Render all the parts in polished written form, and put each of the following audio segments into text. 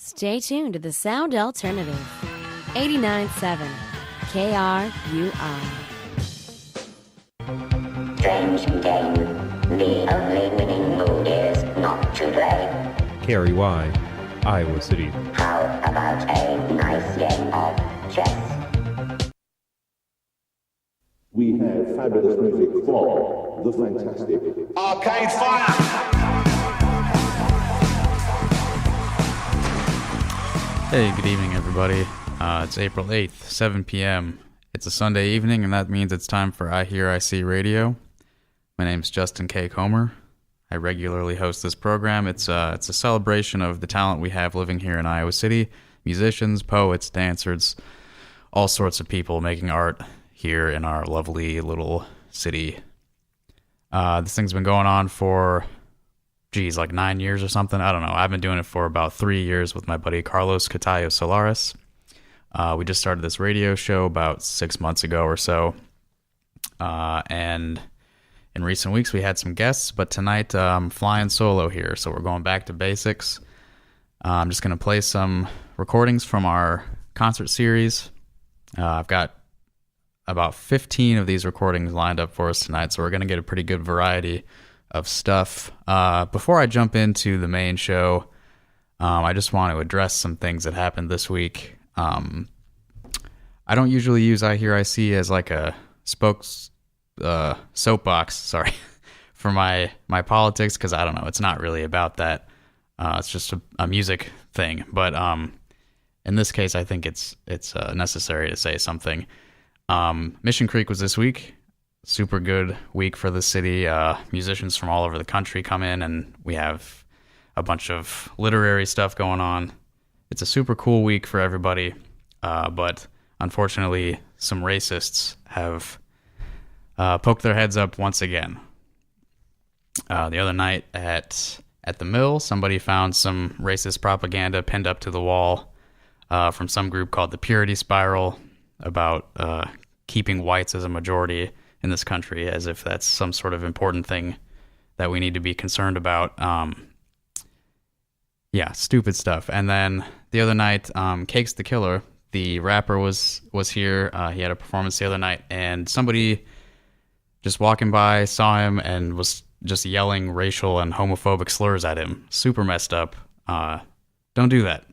Stay tuned to the Sound Alternative. 89.7 KRUI. Strange game. The only winning move is not to play. KRUI, Iowa City. How about a nice game of chess? We have fabulous music from the fantastic Arcade Fire! Hey, good evening, everybody. It's April 8th, 7 p.m. It's a Sunday evening, and that means it's time for iHearIC Radio. My name's Justin K. Comer. I regularly host this program. It's a celebration of the talent we have living here in Iowa City. Musicians, poets, dancers, all sorts of people making art here in our lovely little city. This thing's been going on for, like 9 years or something. I don't know. I've been doing it for about 3 years with my buddy Carlos Catallo Solares. We just started this radio show about 6 months ago or so. And in recent weeks, we had some guests, but tonight I'm flying solo here, so we're going back to basics. I'm just going to play some recordings from our concert series. I've got about 15 of these recordings lined up for us tonight, so we're going to get a pretty good variety of stuff. Before I jump into the main show, I just want to address some things that happened this week. I don't usually use iHearIC as like a soapbox, for my politics, because I don't know, it's not really about that. It's just a music thing. But in this case, I think it's necessary to say something. Mission Creek was this week. Super good week for the city. Musicians from all over the country come in, and we have a bunch of literary stuff going on. It's a super cool week for everybody, but unfortunately, some racists have poked their heads up once again. The other night at the mill, somebody found some racist propaganda pinned up to the wall from some group called the Purity Spiral about keeping whites as a majority in this country, as if that's some sort of important thing that we need to be concerned about. Stupid stuff. And then the other night, Cakes the Killer, the rapper, was here. He had a performance the other night, and somebody just walking by saw him and was just yelling racial and homophobic slurs at him. Super messed up. Don't do that.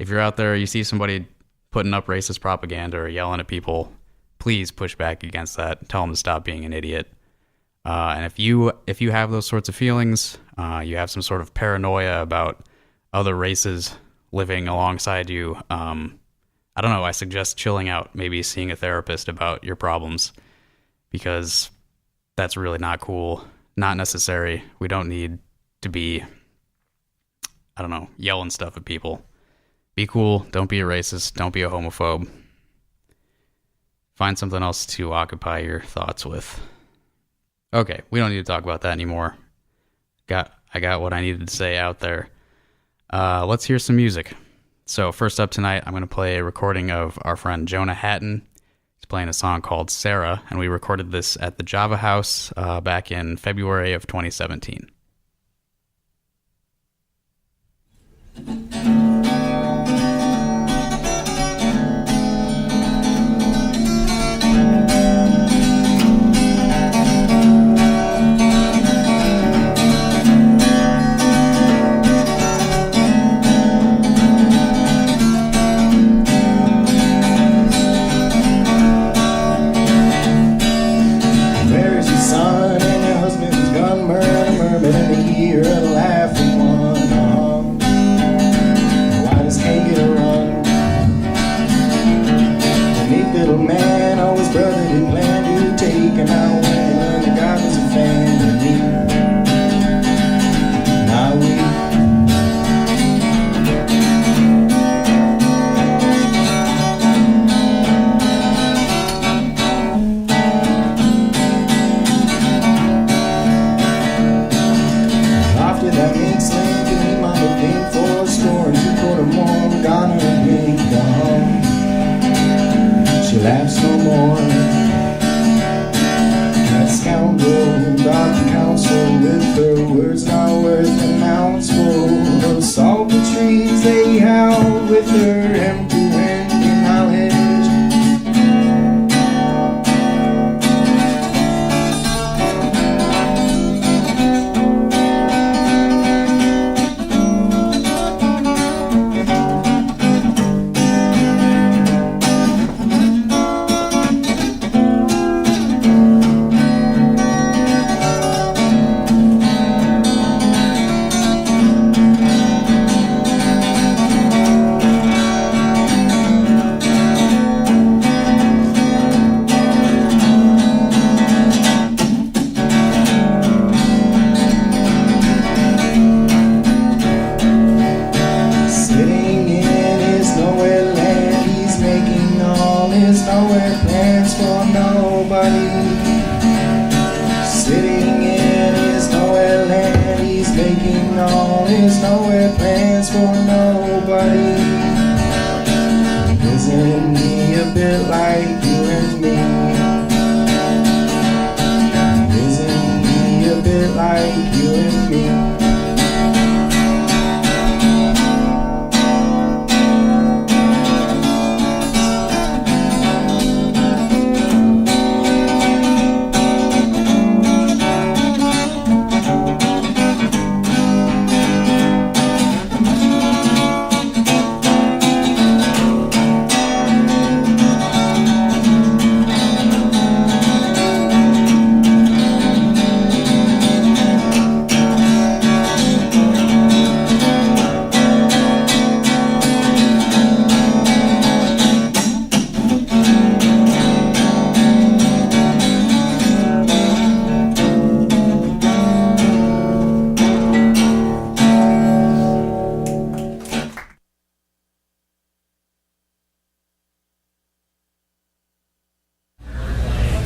If you're out there, you see somebody putting up racist propaganda or yelling at people, please push back against that. Tell them to stop being an idiot. And if you have those sorts of feelings, you have some sort of paranoia about other races living alongside you, I don't know, I suggest chilling out, maybe seeing a therapist about your problems, because that's really not cool, not necessary. We don't need to be, yelling stuff at people. Be cool, don't be a racist, don't be a homophobe. Find something else to occupy your thoughts with. Okay, we don't need to talk about that anymore. I got what I needed to say out there. Let's hear some music. So first up tonight, I'm going to play a recording of our friend Jonah Hatton. He's playing a song called Sarah, and we recorded this at the Java House back in February of 2017. Son and your husband's gone murder, day out with her empty knowledge.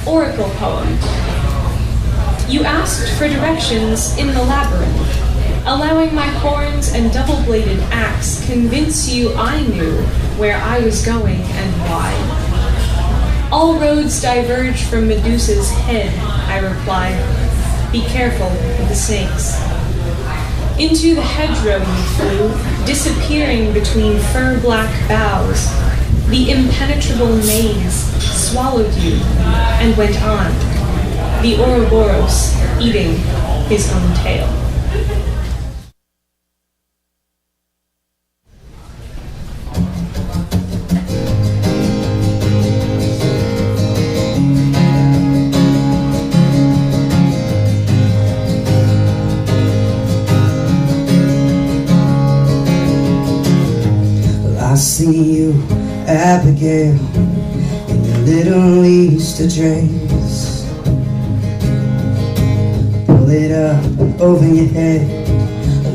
Oracle poem. You asked for directions in the labyrinth, allowing my horns and double-bladed axe convince you I knew where I was going and why. All roads diverge from Medusa's head, I replied. Be careful of the snakes. Into the hedgerow you flew, disappearing between fur-black boughs. The impenetrable maze swallowed you and went on, the Ouroboros eating his own tail. I see you, Abigail, in your little Easter dress. Pull it up over your head,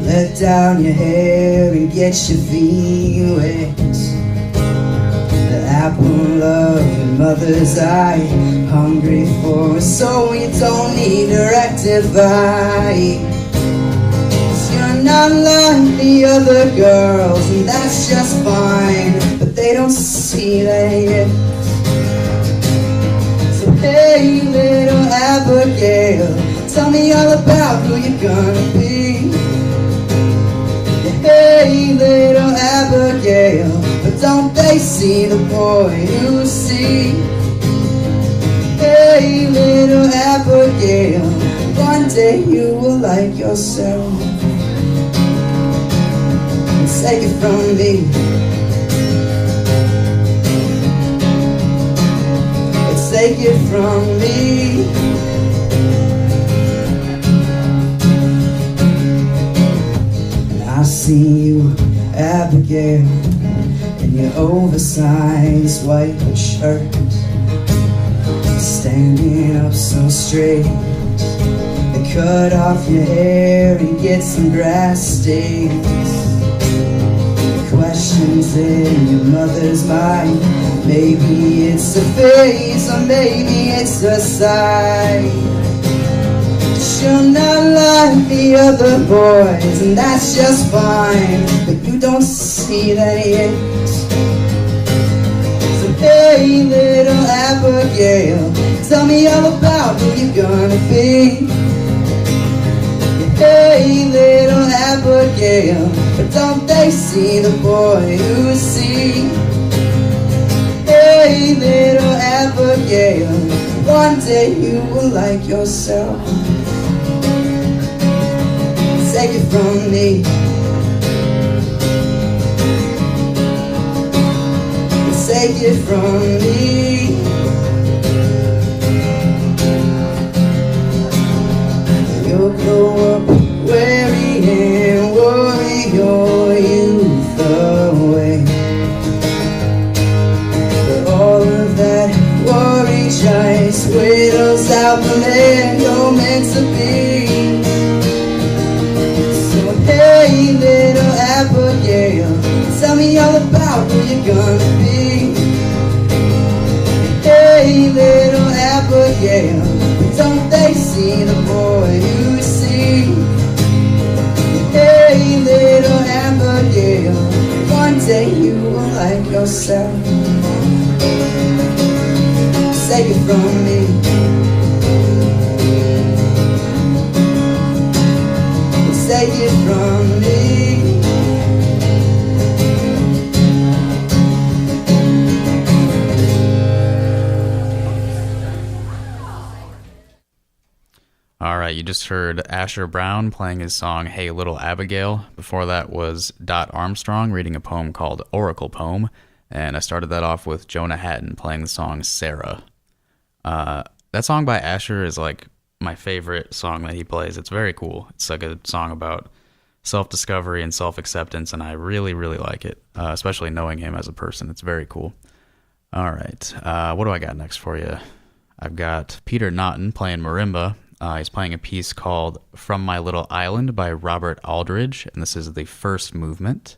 let down your hair and get your feet wet. The apple of your mother's eye, hungry for a soul you don't need to rectify. You're not like the other girls, and that's just fine, but they don't see that yet. So hey, little Abigail, tell me all about who you're gonna be. Hey, little Abigail, but don't they see the boy you see? Hey, little Abigail, one day you will like yourself. Take it from me. Take it from me. And I see you, Abigail, in your oversized white shirt, standing up so straight. And cut off your hair and get some grass stains. Questions in your mother's mind. Maybe it's a face or maybe it's a sign. You're not like the other boys, and that's just fine, but you don't see that yet. So hey, little Abigail, tell me all about who you're gonna be. Hey, little Abigail, but don't they see the boy who see? Hey, little Abigail, one day you will like yourself. Take it from me. Take it from me. You'll grow up weary and worry your youth away. But all of that worry just whittles out the man you're meant to be. So hey, little Abigail, tell me all about who you're gonna be. Hey, little Abigail, don't they see the boy you see? Hey, little Abigail, one day you will like yourself. Take it from me. Take it from me. All right, you just heard Asher Brown playing his song Hey Little Abigail. Before that was Armstrong reading a poem called Oracle Poem. And I started that off with Jonah Hatton playing the song Sarah. That song by Asher is like my favorite song that he plays. It's very cool. It's like a song about self-discovery and self-acceptance, and I really, really like it, especially knowing him as a person. It's very cool. All right, what do I got next for you? I've got Peter Naughton playing marimba. He's playing a piece called From My Little Island by Robert Aldridge, and this is the first movement.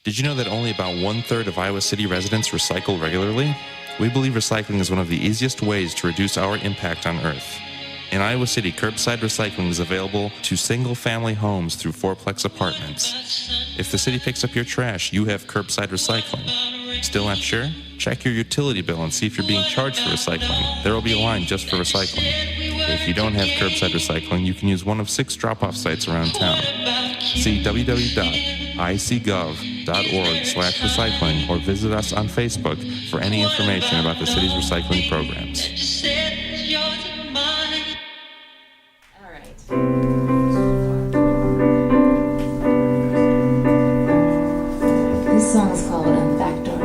Did you know that only about 1/3 of Iowa City residents recycle regularly? We believe recycling is one of the easiest ways to reduce our impact on Earth. In Iowa City, curbside recycling is available to single-family homes through fourplex apartments. If the city picks up your trash, you have curbside recycling. Still not sure? Check your utility bill and see if you're being charged for recycling. There will be a line just for recycling. If you don't have curbside recycling, you can use one of 6 drop-off sites around town. See www.icgov.org/recycling or visit us on Facebook for any information about the city's recycling programs. This song is called Back Door.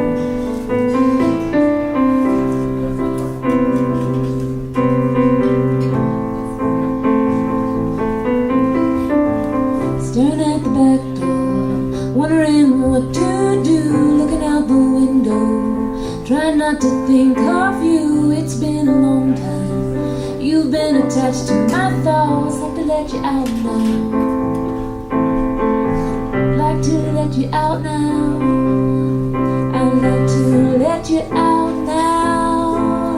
Staring at the back door, wondering what to do, looking out the window, trying not to think of you. It's been a long time. You've been attached to my thoughts. Like to let you out now. Like to let you out now. I'd like to let you out now.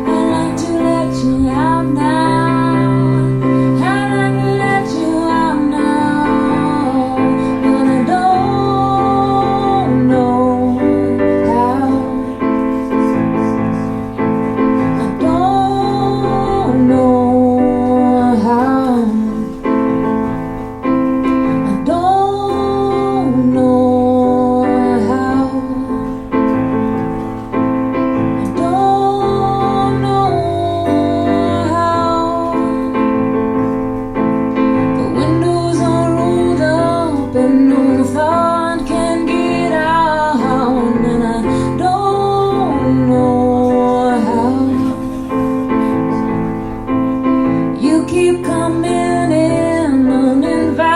I'd like to let you out now. I'd like to let you out now. But I don't know how. I don't know how. I don't know how. I don't know how. The windows are rolled up and no thought can get out, and I don't know how. You keep coming in uninvited.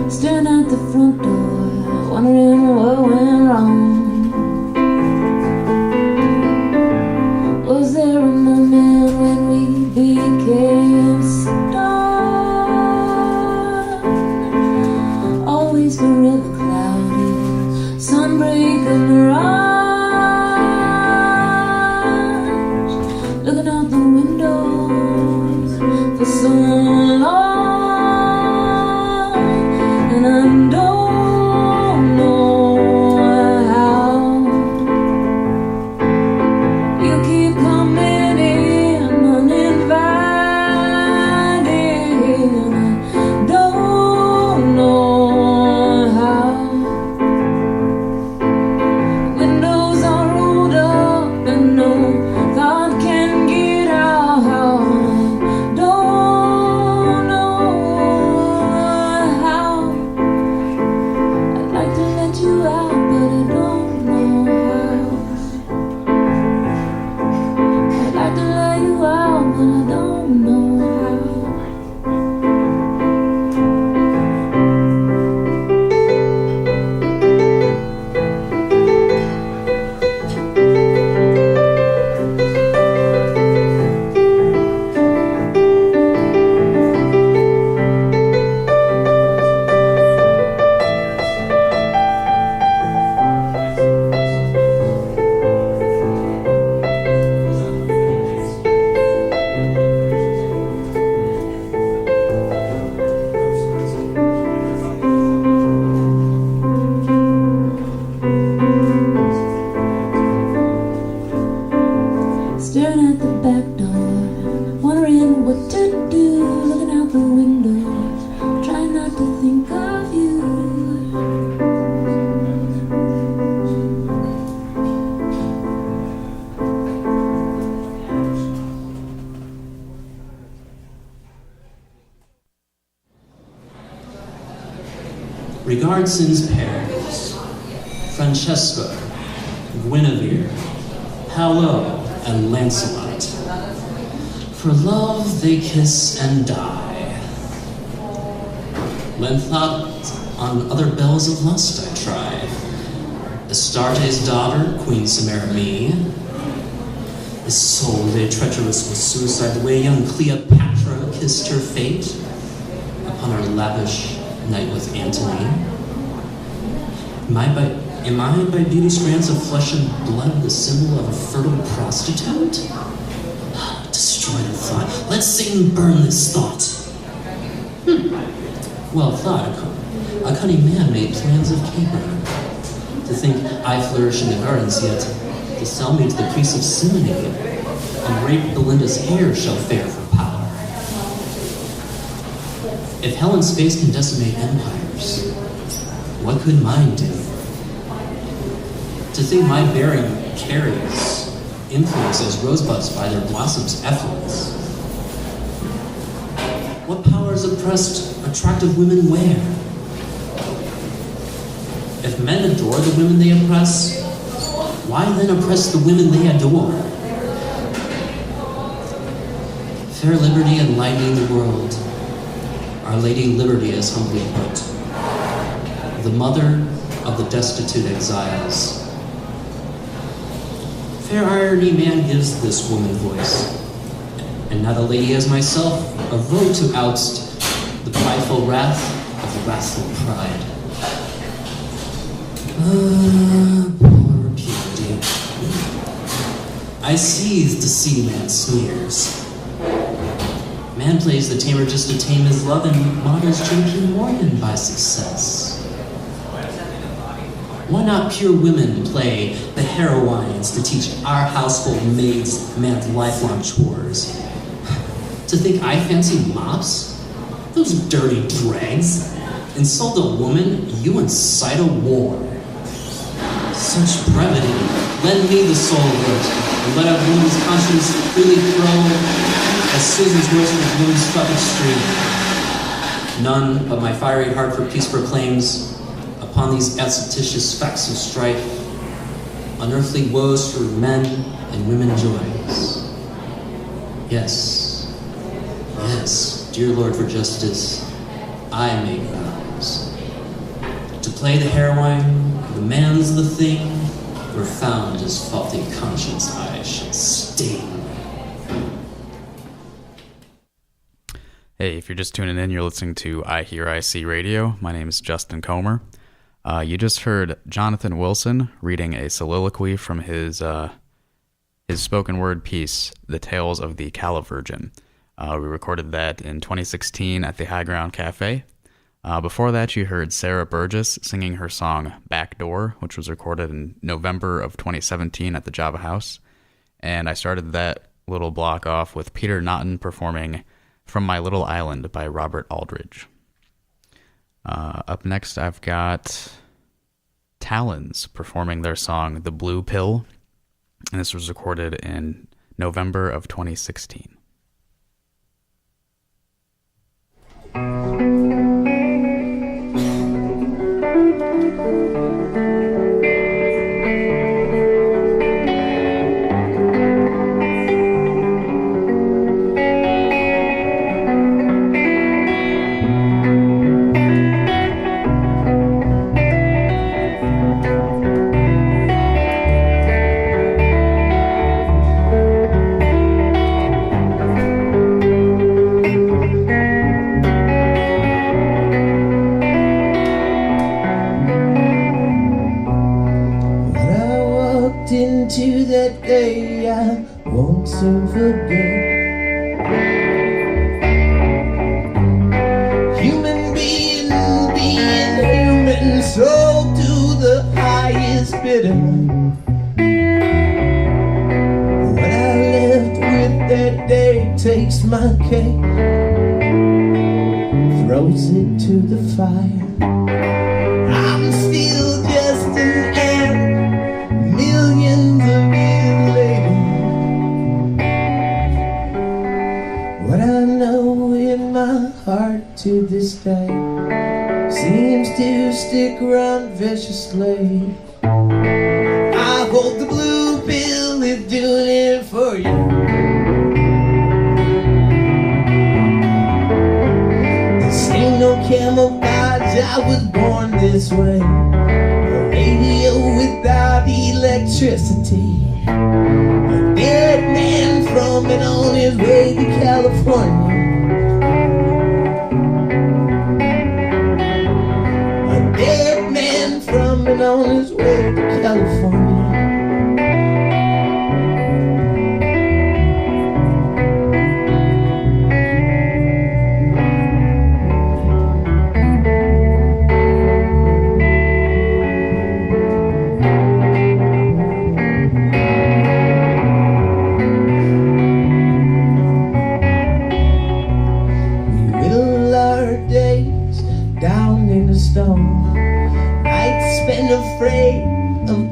Staring at the front door, wondering what went wrong. Was there a moment when we became stars? Always forever cloudy, sunbreak and mirage. Looking out the windows for so long. And I don't know how. You keep coming in uninvited, and I don't know how. Windows are rolled up and no thought can get out. I don't know how. I'd like to let you out, but I don't know how. I'd like to let you out, but I don't know how. Staring at the back door, wondering what to do, looking out the window, trying not to think of you. Regardson's Paris, Francesca, Guinevere, Paolo, and Lancelot. For love they kiss and die. Lend thought on other bells of lust I try. Astarte's daughter, Queen Semiramis. Isolde, treacherous with suicide, the way young Cleopatra kissed her fate upon her lavish night with Antony. Am I by beauty strands of flesh and blood the symbol of a fertile prostitute? Destroy destroy the thought. Let Satan burn this thought. Well thought. A cunning man made plans of caper. To think I flourish in the gardens, yet to sell me to the priests of simony, and great Belinda's hair shall fare for power. If hell and space can decimate empires, what could mine do? To think my bearing carries influence as rosebuds by their blossoms' effluence. What powers oppressed attractive women wear? If men adore the women they oppress, why then oppress the women they adore? Fair liberty enlightening the world, Our Lady Liberty is humbly put, the mother of the destitute exiles. Fair irony man gives this woman voice, and not a lady as myself, a vote to oust the prideful wrath of the wrathful pride. Poor purity. I seethe to see man sneers. Man plays the tamer just to tame his love, and models J.P. Morgan by success. Why not pure women play the heroines to teach our household maids man's lifelong chores? To think I fancy mops? Those dirty dregs. Insult a woman, you incite a war. Such brevity, lend me the soul of it, and let a woman's conscience freely flow as Susan's voice with wind struck a stream. None but my fiery heart for peace proclaims upon these aestheticious facts of strife, unearthly woes for men and women joys. Yes, yes, dear Lord for justice, I make vows to play the heroine, the man's the thing, where found his faulty conscience I shall sting. Hey, if you're just tuning in, you're listening to iHearIC Radio. My name is Justin Comer. You just heard Jonathan Wilson reading a soliloquy from his spoken word piece, The Tales of the Calla Virgin. We recorded that in 2016 at the High Ground Cafe. Before that, you heard Sarah Burgess singing her song Back Door, which was recorded in November of 2017 at the Java House. And I started that little block off with Peter Naughton performing From My Little Island by Robert Aldridge. Up next, I've got Talons performing their song The Blue Pill, and this was recorded in November of 2016. Into that day I won't soon forget. Human being human, sold to the highest bidder. What I left with that day takes my cake, throws it to the fire. I'm still just an ant, millions of years later. What I know in my heart to this day seems to stick around viciously. I hope the blue pill is doing it for you. This ain't no camouflage, I was born this way. A radio without electricity. A dead man from and on his way to California. A dead man from and on his way to California.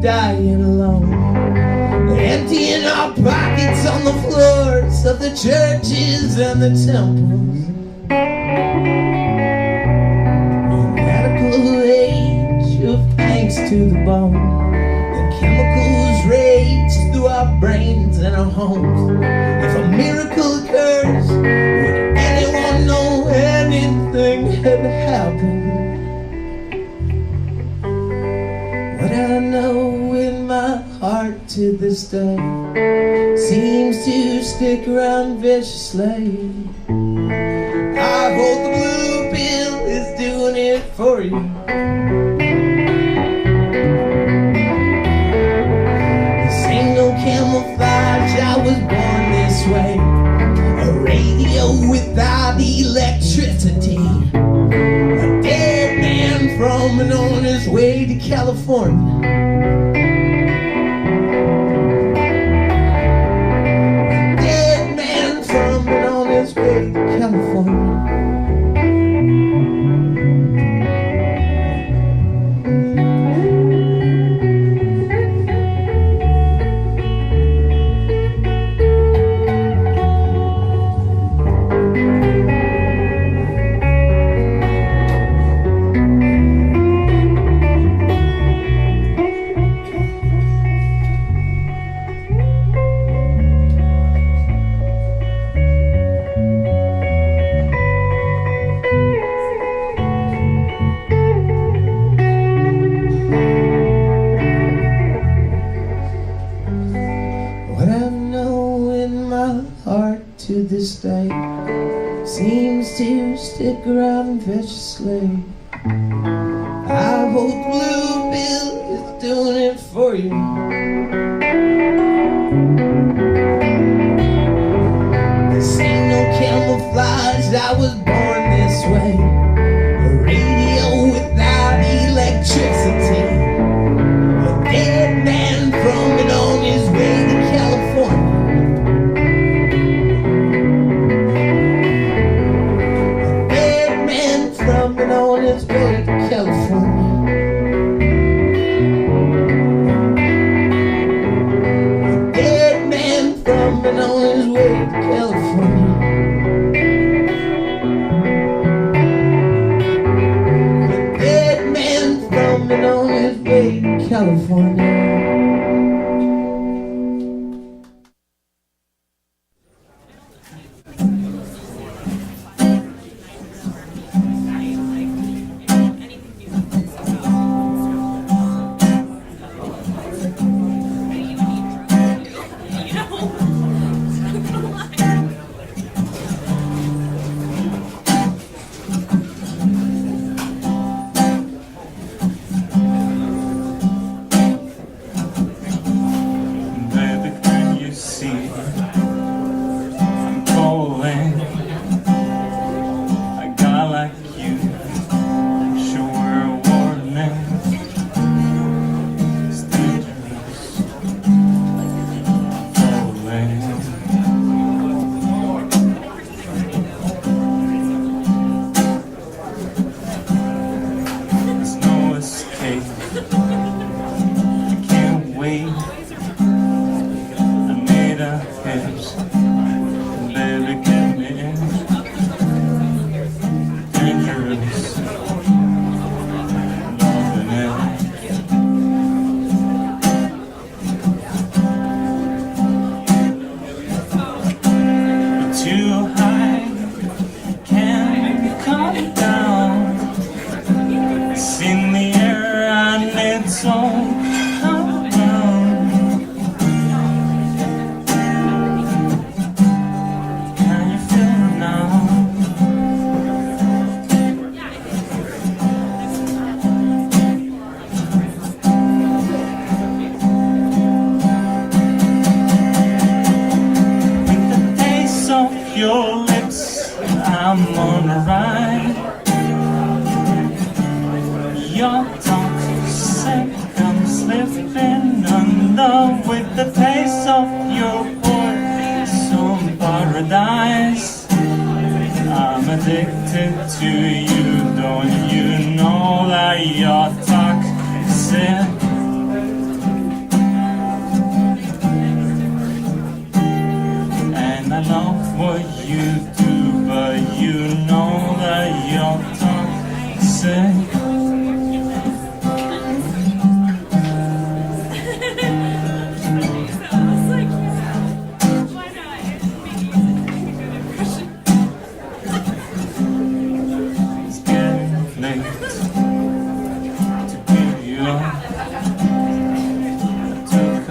dying alone, emptying our pockets on the floors of the churches and the temples. Radical age of angst to the bone, the chemicals rage through our brains and our homes. If a miracle occurs, would anyone know anything had happened? What I know in my heart to this day seems to stick around viciously. I hope the blue pill is doing it for you. This ain't no camouflage, I was born this way. A radio without electricity, a dead man from and on his way to California. A dead man from and on his way to California. To this day seems to stick around viciously. I hope Blue Bill is doing it for you. This ain't no camouflage, I was born this way. A radio without electricity, a dead man from and on his way to California. On his way to California. A dead man from and on his way to California. A dead man from and on his way to California.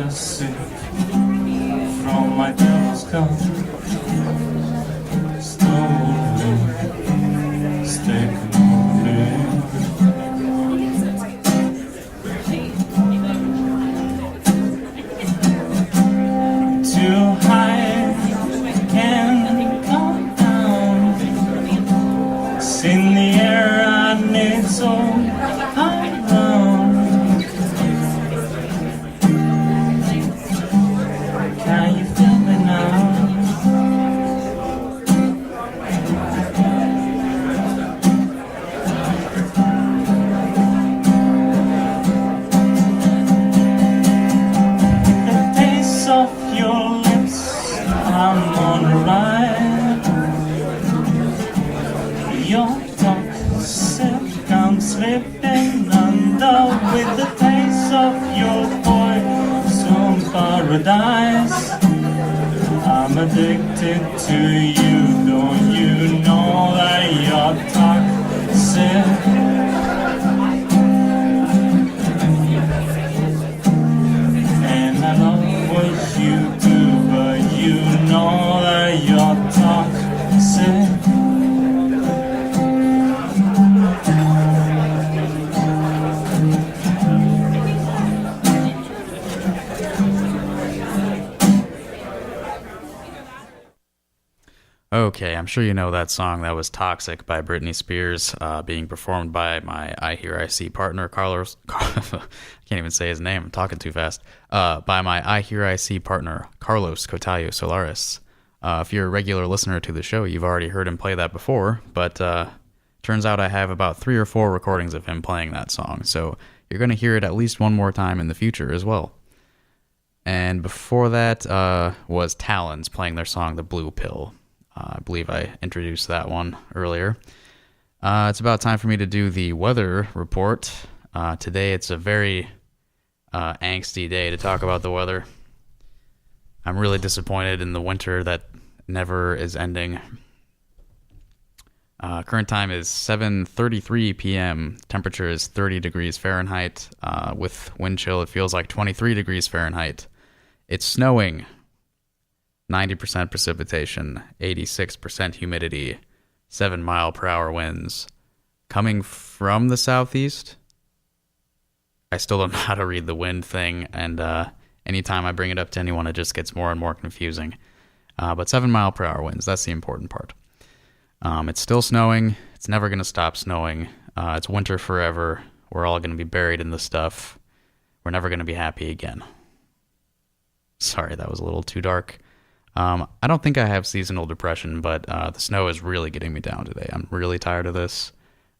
a sip from my devil's cup. Slowly, stay moving. Too high, can't come down. It's in the air, I need so high ground. Can you feel me now? The taste of your lips, I'm on a ride. Your toxic, I'm slipping under with the taste of your poison paradise. I'm addicted to you, don't you know that you're toxic? And I love what you do, but you know that you're toxic. Okay, I'm sure you know that song. That was Toxic by Britney Spears, being performed by my iHearIC partner, Carlos. I can't even say his name. I'm talking too fast. By my iHearIC partner, Carlos Cotayo Solares. If you're a regular listener to the show, you've already heard him play that before, but turns out I have about 3 or 4 recordings of him playing that song, so you're going to hear it at least one more time in the future as well. And before that was Talons playing their song, The Blue Pill. I believe I introduced that one earlier. It's about time for me to do the weather report. Today it's a very angsty day to talk about the weather. I'm really disappointed in the winter that never is ending. Current time is 7:33 p.m. Temperature is 30 degrees Fahrenheit. With wind chill, it feels like 23 degrees Fahrenheit. It's snowing. 90% precipitation, 86% humidity, 7-mile-per-hour winds. Coming from the southeast, I still don't know how to read the wind thing, and anytime I bring it up to anyone, it just gets more and more confusing. But 7-mile-per-hour winds, that's the important part. It's still snowing. It's never going to stop snowing. It's winter forever. We're all going to be buried in the stuff. We're never going to be happy again. Sorry, that was a little too dark. I don't think I have seasonal depression, but the snow is really getting me down today. I'm really tired of this.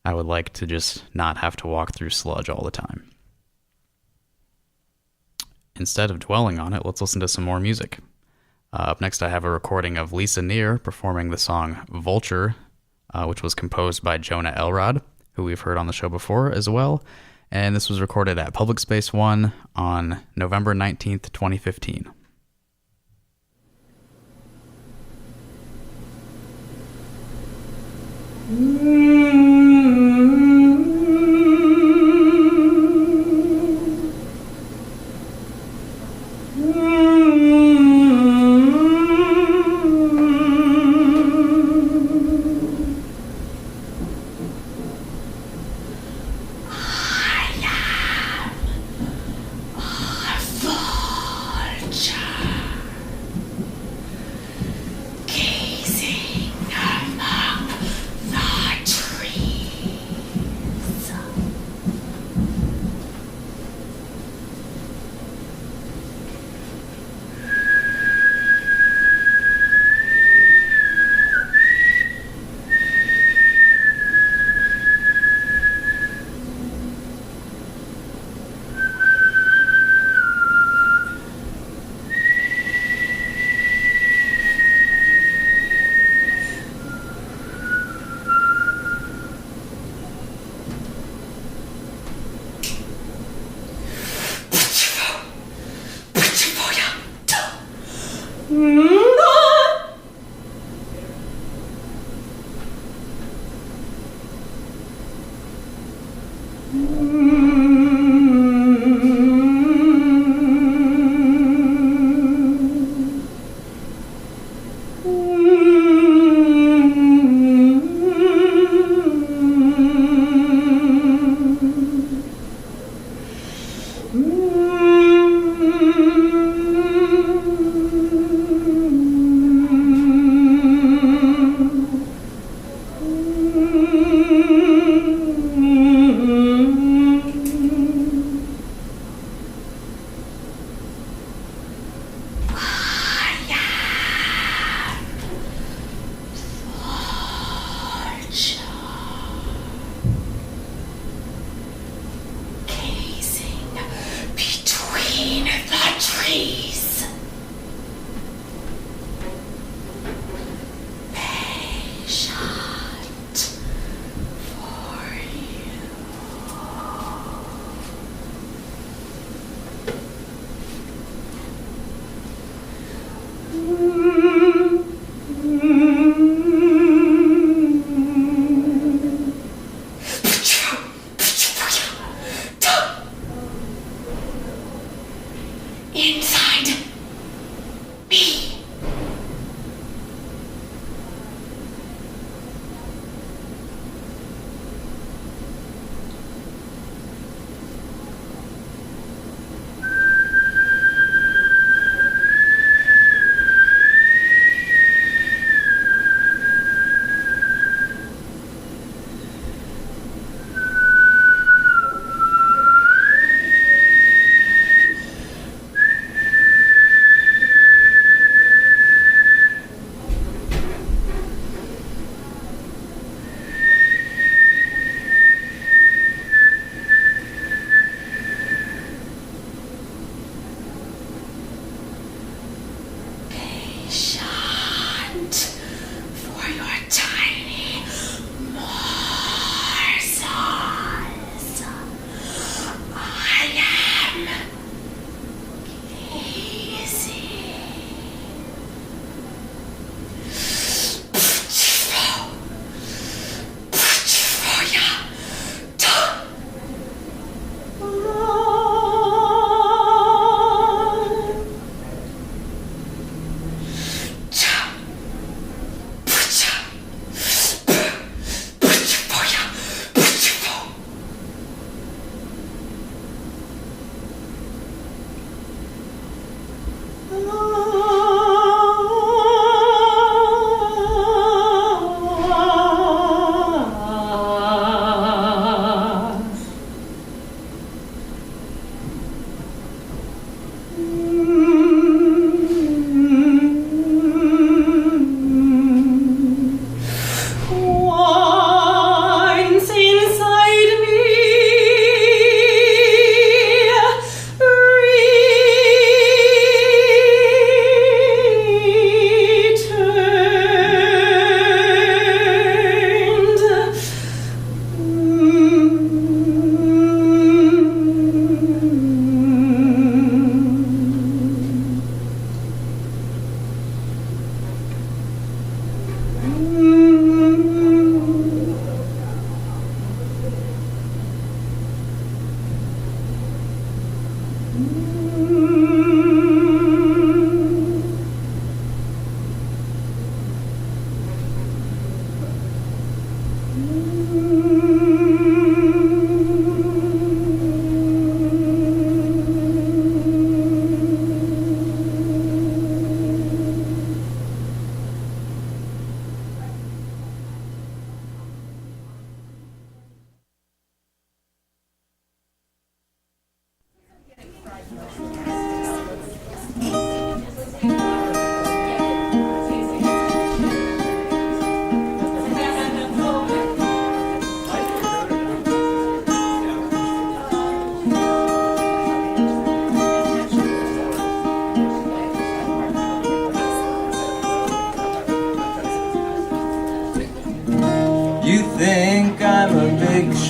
I would like to just not have to walk through sludge all the time. Instead of dwelling on it, let's listen to some more music. Up next, I have a recording of Lisa Neer performing the song Vulture, which was composed by Jonah Elrod, who we've heard on the show before as well. And this was recorded at Public Space 1 on November 19th, 2015.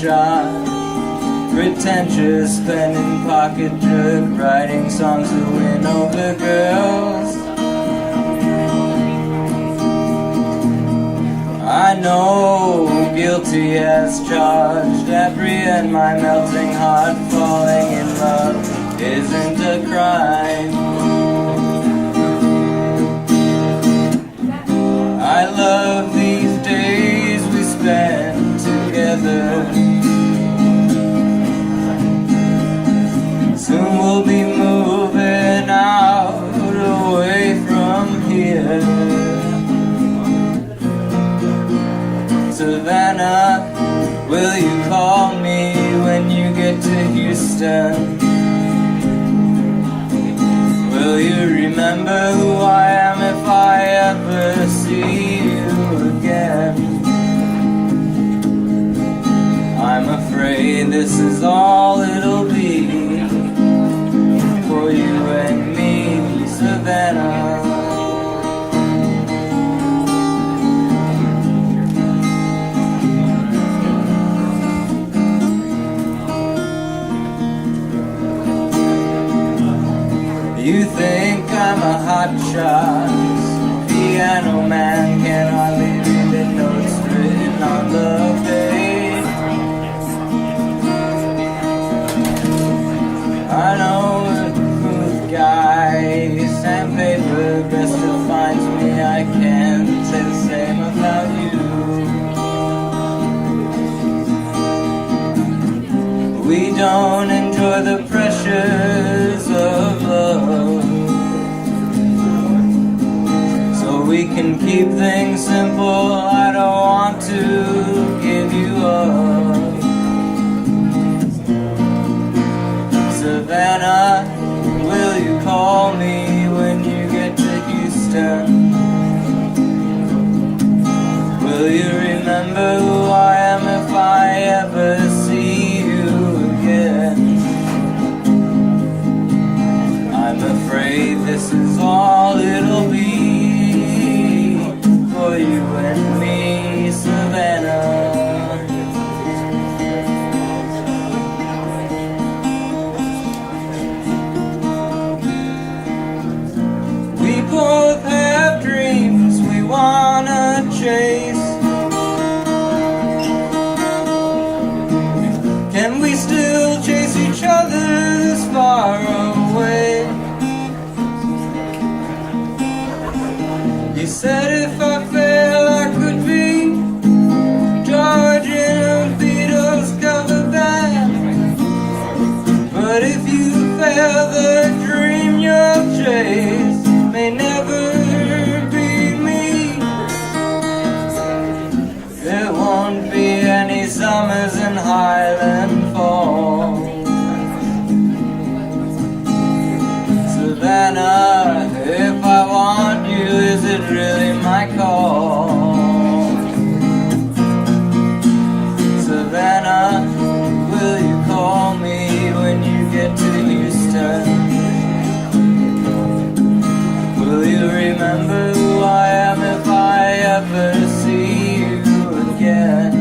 shot. Pretentious, spending pocket drug, writing songs to win over girls. I know, guilty as charged. Apprehend my melting heart. Falling in love isn't a crime. I love these days we spend together. Soon we'll be moving out away from here. Savannah, will you call me when you get to Houston? Will you remember who I am if I ever see you again? I'm afraid this is all it'll be for you and me, Savannah. You think I'm a hotshot piano man, can hardly read the notes written on the page. I know a smooth guy, sandpaper best defines me. I can't say the same about you. We don't enjoy the pressures of love, so we can keep things simple. I don't want to give you up. Savannah, will you call me when you get to Houston? Will you remember who I am if I ever see you again? I'm afraid this is all it'll be for you and me, Savannah. We both have dreams we wanna chase. Can we still chase each other this far away? You said if I fail I could be George in a Beatles cover band. But if you fail, the dream you'll chase may never be me. There won't be any summers in Highland Falls. Savannah, if I want you, is it really my call? Savannah, will you call me when you get to Houston? Will you remember who I am if I ever see you again?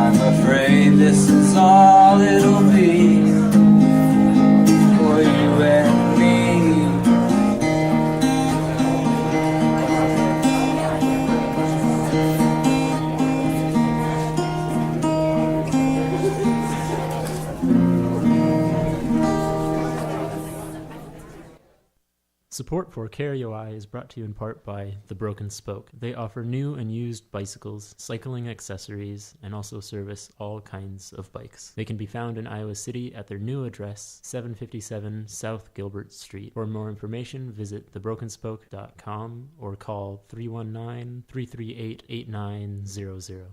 I'm afraid this is all it'll be for you and me. Support for KRUI is brought to you in part by The Broken Spoke. They offer new and used bicycles, cycling accessories, and also service all kinds of bikes. They can be found in Iowa City at their new address, 757 South Gilbert Street. For more information, visit thebrokenspoke.com or call 319-338-8900.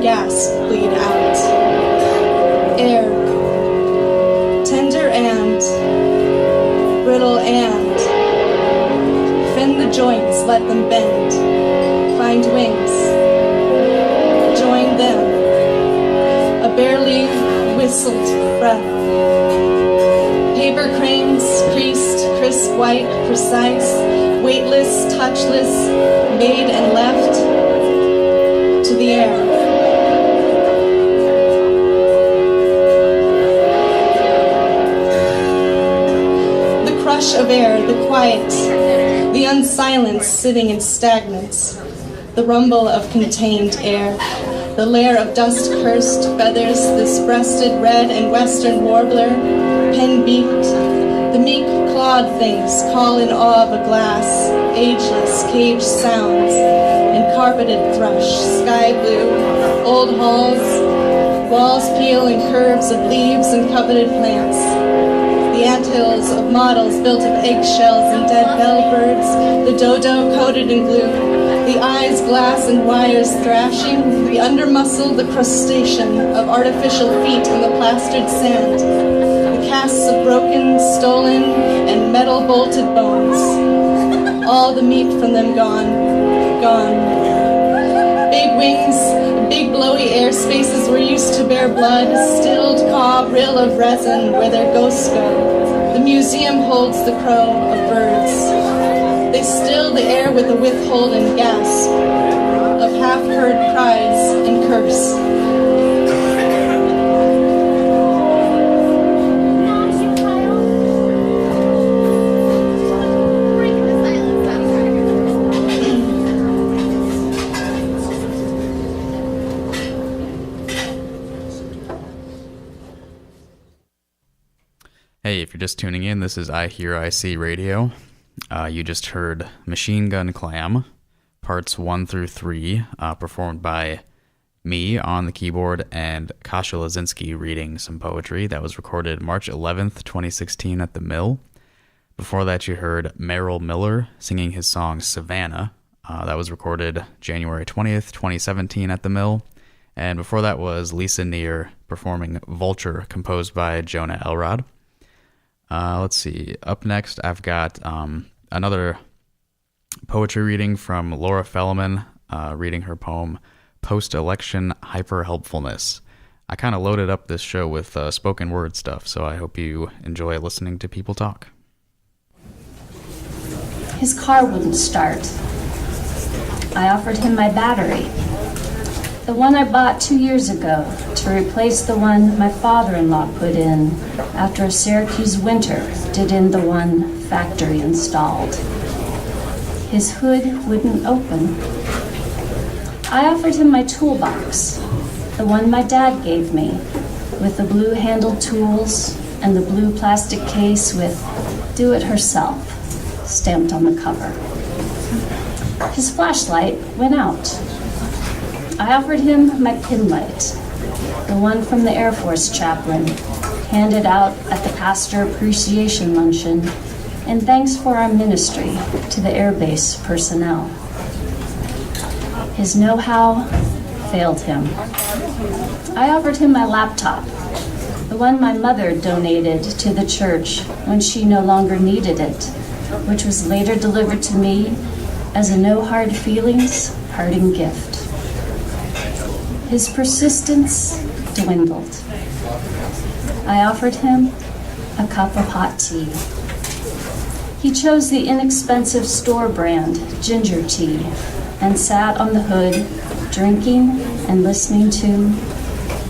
gas bleed out. Air, tender and brittle and bend the joints, let them bend. Find wings, join them. A barely whistled breath. Paper cranes, creased, crisp, white, precise, weightless, touchless, made and left to the air. The crush of air, the quiet, the unsilence sitting in stagnance, the rumble of contained air, the lair of dust-cursed feathers, this breasted red and western warbler, pen-beaked, the meek clawed things call in awe of a glass, ageless caged sounds, and carpeted thrush, sky blue, old halls, walls peel and curves of leaves and coveted plants, the anthills of models built of eggshells and dead bellbirds, the dodo coated in glue, the eyes glass and wires thrashing, the undermuscle, the crustacean of artificial feet in the plastered sand, the casts of broken, stolen, and metal-bolted bones, all the meat from them gone, gone. Big wings, big blowy air spaces were used to bear blood, stilled caw, rill of resin where their ghosts go. The museum holds the crow of birds. They still the air with a withholding gasp of half-heard cries and curse. Hey, if you're just tuning in, this is iHearIC Radio. You just heard Machine Gun Clam, parts 1 through 3, performed by me on the keyboard and Kasha Lazinski reading some poetry. That was recorded March 11th, 2016 at the Mill. Before that, you heard Merrill Miller singing his song Savannah. That was recorded January 20th, 2017 at the Mill. And before that was Lisa Neer performing Vulture, composed by Jonah Elrod. Let's see. Up next, I've got another poetry reading from Laura Fellman, reading her poem, Post-Election Hyper-Helpfulness. I kind of loaded up this show with spoken word stuff, so I hope you enjoy listening to people talk. His car wouldn't start. I offered him my battery, the one I bought 2 years ago to replace the one my father-in-law put in after a Syracuse winter did in the one factory installed. His hood wouldn't open. I offered him my toolbox, the one my dad gave me, with the blue-handled tools and the blue plastic case with "Do It Herself" stamped on the cover. His flashlight went out. I offered him my pin light, the one from the Air Force chaplain, handed out at the Pastor Appreciation Luncheon, and thanks for our ministry to the Air Base personnel. His know-how failed him. I offered him my laptop, the one my mother donated to the church when she no longer needed it, which was later delivered to me as a no hard feelings parting gift. His persistence dwindled. I offered him a cup of hot tea. He chose the inexpensive store brand ginger tea and sat on the hood, drinking and listening to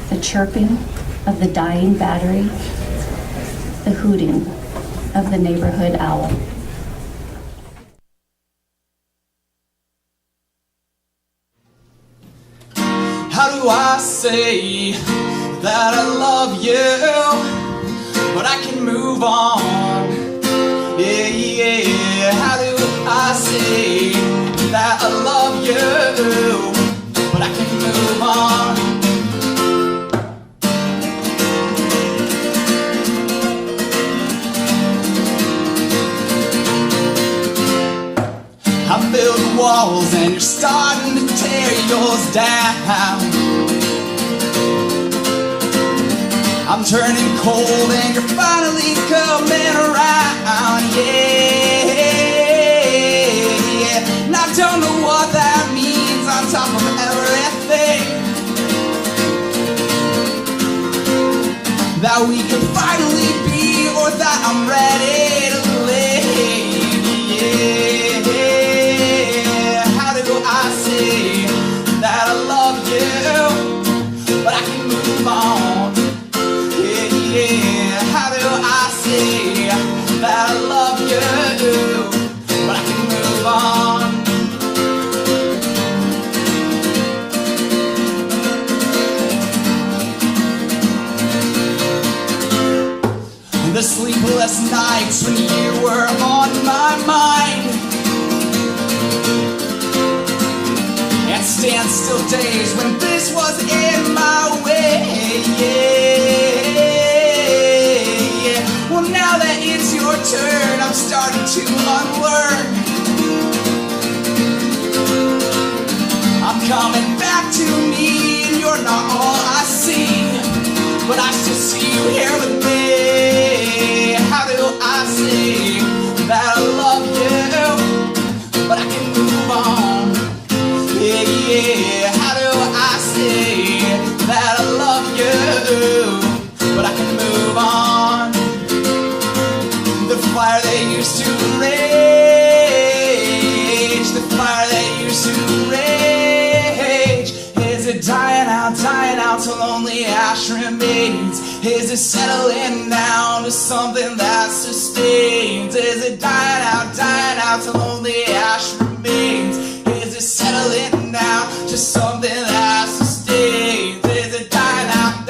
the chirping of the dying battery, the hooting of the neighborhood owl. How do I say that I love you, but I can move on? Yeah, yeah. How do I say that I love you, but I can move on? I build walls and you're starting to tear yours down. I'm turning cold and you're finally coming around, yeah. And I don't know what that means on top of everything. That we can finally be, or that I'm ready to leave, yeah. How do I say that I love you, but I can move on, yeah. How do I say that I love you, but I can move on? The sleepless nights when you were on my mind, and standstill days when this was in my way, yeah. Well, now that it's your turn, I'm starting to unlearn. I'm coming back to me, and you're not all I see, but I still see you here with me. How do I say that I love you, but I can move on, yeah, yeah. How do I say that I love you, but I can move on? The fire that used to rage, the fire that used to rage, is it dying out till only ash remains? Is it settling down to something that sustains? Is it dying out till only ash remains? Is it settling down to something that sustains? Is it dying out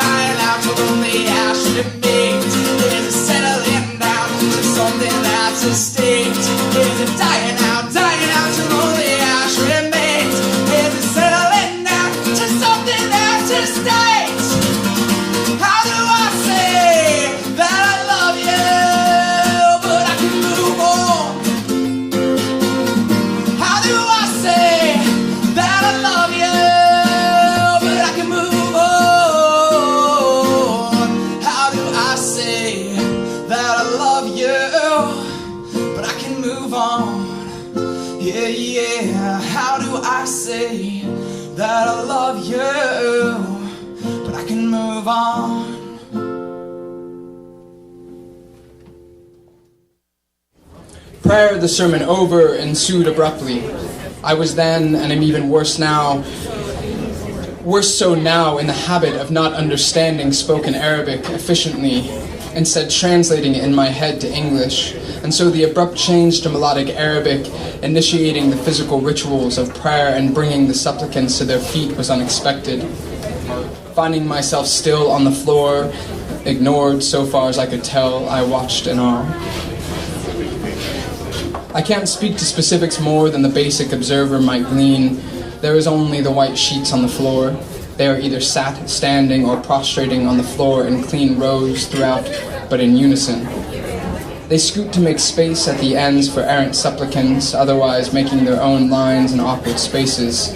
till only ash remains? Is it settling down to something that sustains? Is it dying out till only ash remains? Is it settling down to something that sustains? How do I say that I love you, but I can move on? How do I say that I love you, but I can move on? How do I say that I love you, but I can move on? Yeah, yeah. How do I say that I love you, but I can move on? Prayer, the sermon over, ensued abruptly. I was then, and am even worse so now, in the habit of not understanding spoken Arabic efficiently, instead translating it in my head to English, and so the abrupt change to melodic Arabic, initiating the physical rituals of prayer and bringing the supplicants to their feet was unexpected. Finding myself still on the floor, ignored so far as I could tell, I watched in awe. I can't speak to specifics more than the basic observer might glean. There is only the white sheets on the floor. They are either sat, standing, or prostrating on the floor in clean rows throughout, but in unison. They scoot to make space at the ends for errant supplicants, otherwise making their own lines in awkward spaces.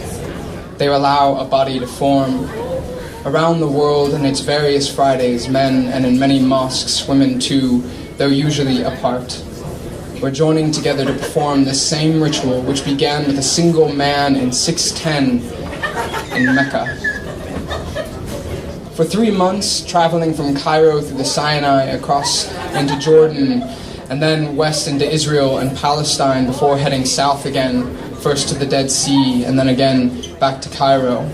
They allow a body to form. Around the world in its various Fridays, men, and in many mosques, women too, though usually apart, were joining together to perform the same ritual which began with a single man in 610 in Mecca. For 3 months, traveling from Cairo through the Sinai across into Jordan, and then west into Israel and Palestine before heading south again, first to the Dead Sea and then again back to Cairo.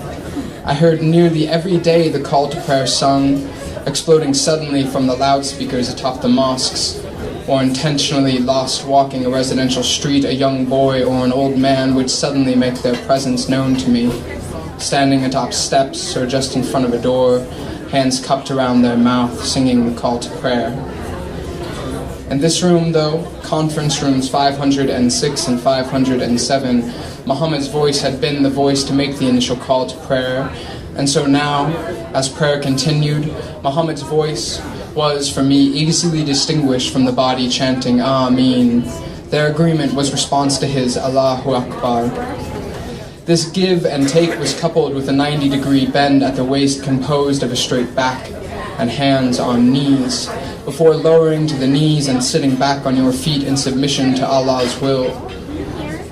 I heard nearly every day the call to prayer sung, exploding suddenly from the loudspeakers atop the mosques, or intentionally lost walking a residential street, a young boy or an old man would suddenly make their presence known to me, standing atop steps or just in front of a door, hands cupped around their mouth, singing the call to prayer. In this room, though, conference rooms 506 and 507, Muhammad's voice had been the voice to make the initial call to prayer, and so now, as prayer continued, Muhammad's voice was, for me, easily distinguished from the body chanting Ameen. Their agreement was response to his Allahu Akbar. This give and take was coupled with a 90-degree bend at the waist composed of a straight back, and hands on knees, before lowering to the knees and sitting back on your feet in submission to Allah's will.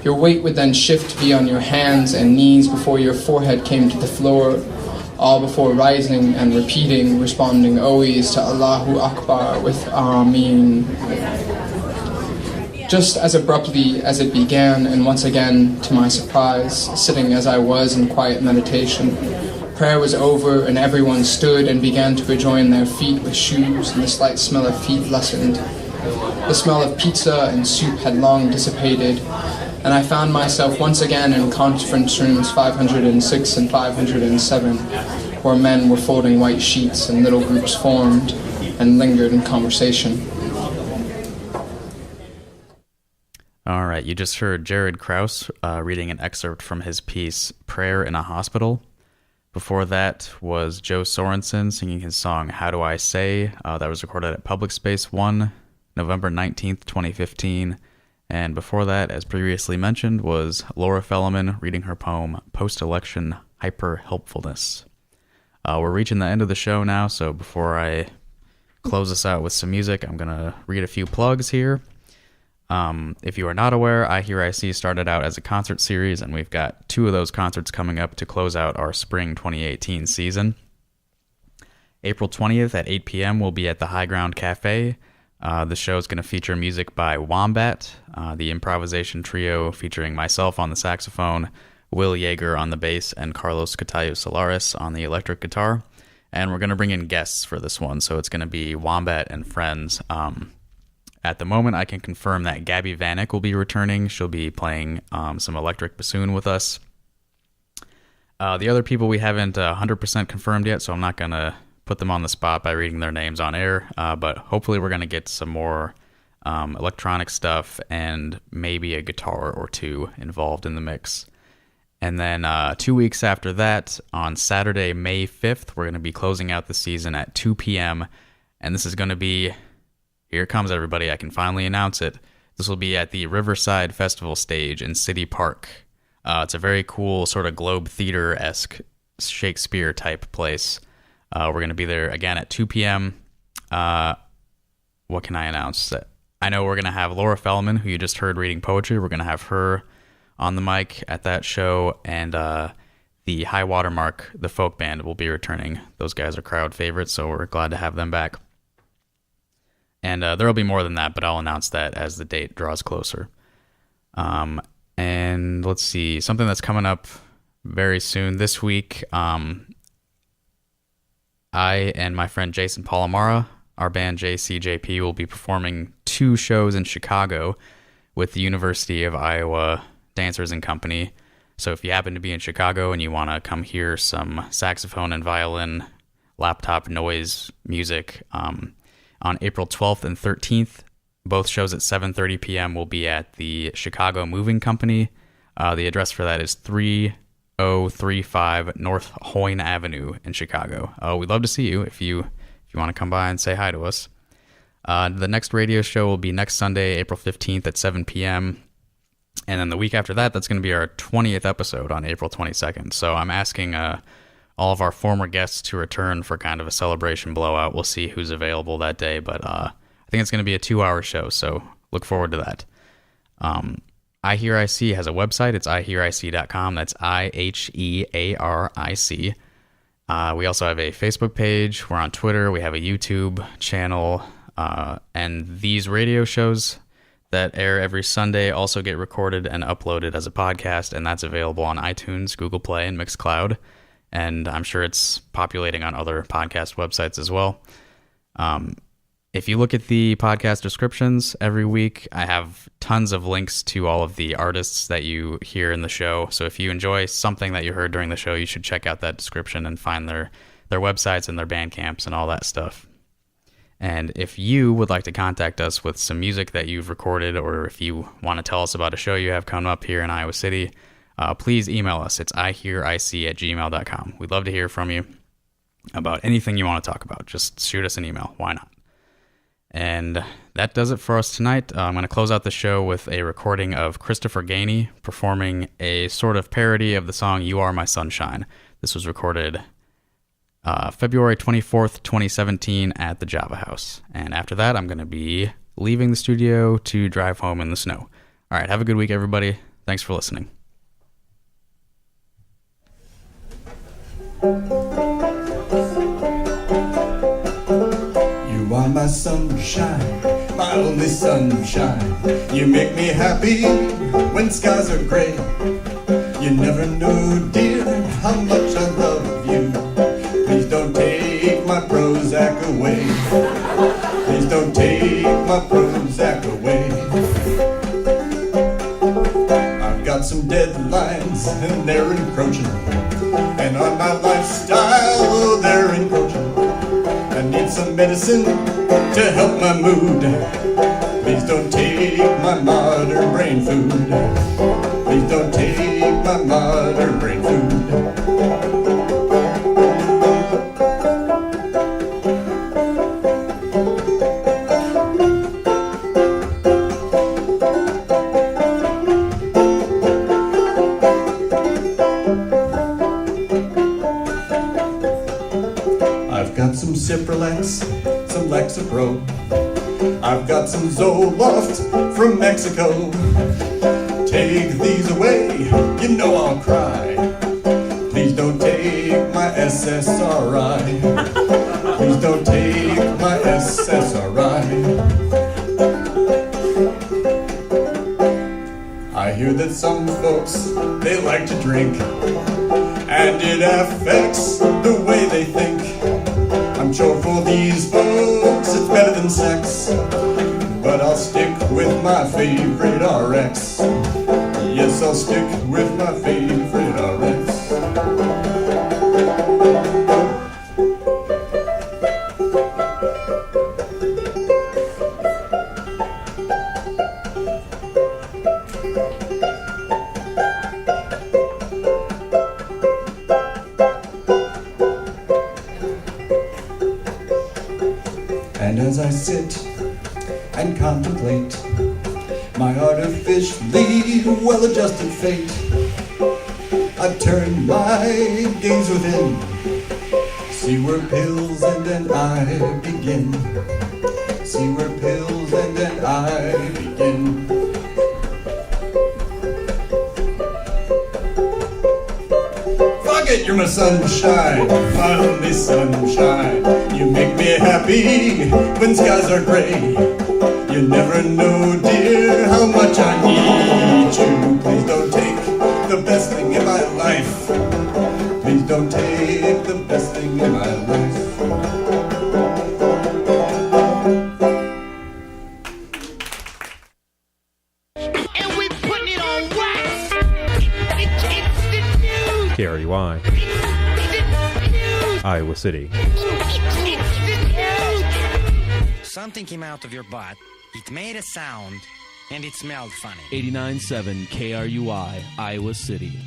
Your weight would then shift to be on your hands and knees before your forehead came to the floor, all before rising and repeating, responding always to Allahu Akbar with Ameen. Just as abruptly as it began, and once again, to my surprise, sitting as I was in quiet meditation, prayer was over and everyone stood and began to rejoin their feet with shoes, and the slight smell of feet lessened. The smell of pizza and soup had long dissipated, and I found myself once again in conference rooms 506 and 507, where men were folding white sheets and little groups formed and lingered in conversation. All right, you just heard Jared Krause reading an excerpt from his piece, Prayer in a Hospital. Before that was Joe Sorensen singing his song, How Do I Say? That was recorded at Public Space 1, November 19th, 2015. And before that, as previously mentioned, was Laura Felleman reading her poem, Post-Election Hyper-Helpfulness. We're reaching the end of the show now, so before I close us out with some music, I'm going to read a few plugs here. If you are not aware, iHearIC started out as a concert series, and we've got 2 of those concerts coming up to close out our spring 2018 season. April 20th at 8 p.m. we'll be at the High Ground Cafe. The show is going to feature music by Wombat, the improvisation trio featuring myself on the saxophone, Will Yeager on the bass, and Carlos Catayo Solares on the electric guitar. And we're going to bring in guests for this one, so it's going to be Wombat and friends. At the moment, I can confirm that Gabby Vanek will be returning. She'll be playing some electric bassoon with us. The other people we haven't 100% confirmed yet, so I'm not going to put them on the spot by reading their names on air, but hopefully we're going to get some more electronic stuff and maybe a guitar or 2 involved in the mix. And then 2 weeks after that, on Saturday, May 5th, we're going to be closing out the season at 2 p.m., and this is going to be, here it comes everybody, I can finally announce it, this will be at the Riverside Festival stage in City Park. It's a very cool sort of Globe Theater-esque Shakespeare-type place. We're going to be there again at 2 p.m. What can I announce? I know we're going to have Laura Felleman, who you just heard reading poetry. We're going to have her on the mic at that show. And the High Watermark, the folk band, will be returning. Those guys are crowd favorites, so we're glad to have them back. And there will be more than that, but I'll announce that as the date draws closer. And let's see, something that's coming up very soon this week. I and my friend Jason Palomara, our band JCJP, will be performing 2 shows in Chicago with the University of Iowa Dancers and Company. So if you happen to be in Chicago and you want to come hear some saxophone and violin, laptop noise music, on April 12th and 13th, both shows at 7:30 p.m. will be at the Chicago Moving Company. The address for that is 3035 North Hoyne Avenue in Chicago. We'd love to see you if you want to come by and say hi to us. The next radio show will be next Sunday, April 15th at 7 p.m. And then the week after that, that's going to be our 20th episode on April 22nd. So I'm asking all of our former guests to return for kind of a celebration blowout. We'll see who's available that day, but I think it's going to be a 2-hour show, so look forward to that. iHearIC has a website. It's iHearIC.com. That's IHEARIC. We also have a Facebook page. We're on Twitter. We have a YouTube channel. And these radio shows that air every Sunday also get recorded and uploaded as a podcast, and that's available on iTunes, Google Play, and Mixcloud. And I'm sure it's populating on other podcast websites as well. If you look at the podcast descriptions every week, I have tons of links to all of the artists that you hear in the show. So if you enjoy something that you heard during the show, you should check out that description and find their websites and their Bandcamps and all that stuff. And if you would like to contact us with some music that you've recorded, or if you want to tell us about a show you have coming up here in Iowa City, please email us. It's ihearic@gmail.com. We'd love to hear from you about anything you want to talk about. Just shoot us an email. Why not? And that does it for us tonight. I'm going to close out the show with a recording of Christopher Gainey performing a sort of parody of the song You Are My Sunshine. This was recorded February 24th, 2017 at the Java House. And after that, I'm going to be leaving the studio to drive home in the snow. All right, have a good week, everybody. Thanks for listening. You are my sunshine, my only sunshine. You make me happy when skies are gray. You never knew, dear, how much I love you. Please don't take my Prozac away. Please don't take my Prozac away. I've got some deadlines and they're encroaching, and on my lifestyle, oh, they're encroaching. I need some medicine to help my mood. Please don't take my modern brain food. Please don't take my modern brain food. I've got some Cipralex, some Lexapro. I've got some Zoloft from Mexico. Take these away, you know I'll cry. Please don't take my SSRI. Please don't take my SSRI. I hear that some folks, they like to drink, and it affects the way they think. I'm sure for these folks it's better than sex, but I'll stick with my favorite RX. Yes, I'll stick with my favorite RX. And as I sit and contemplate my artificially well-adjusted fate, I turn my gaze within, see where pills end and I begin. See where pills end and I begin. Fuck it, you're my sunshine, my only sunshine. You make me happy when skies are gray. You never know, dear, how much I need you. Please don't take the best thing in my life. Please don't take the best thing in my life. And we putting it on wax. It's the news. KRUI, Iowa City. Something came out of your butt, it made a sound, and it smelled funny. 89.7 KRUI, Iowa City.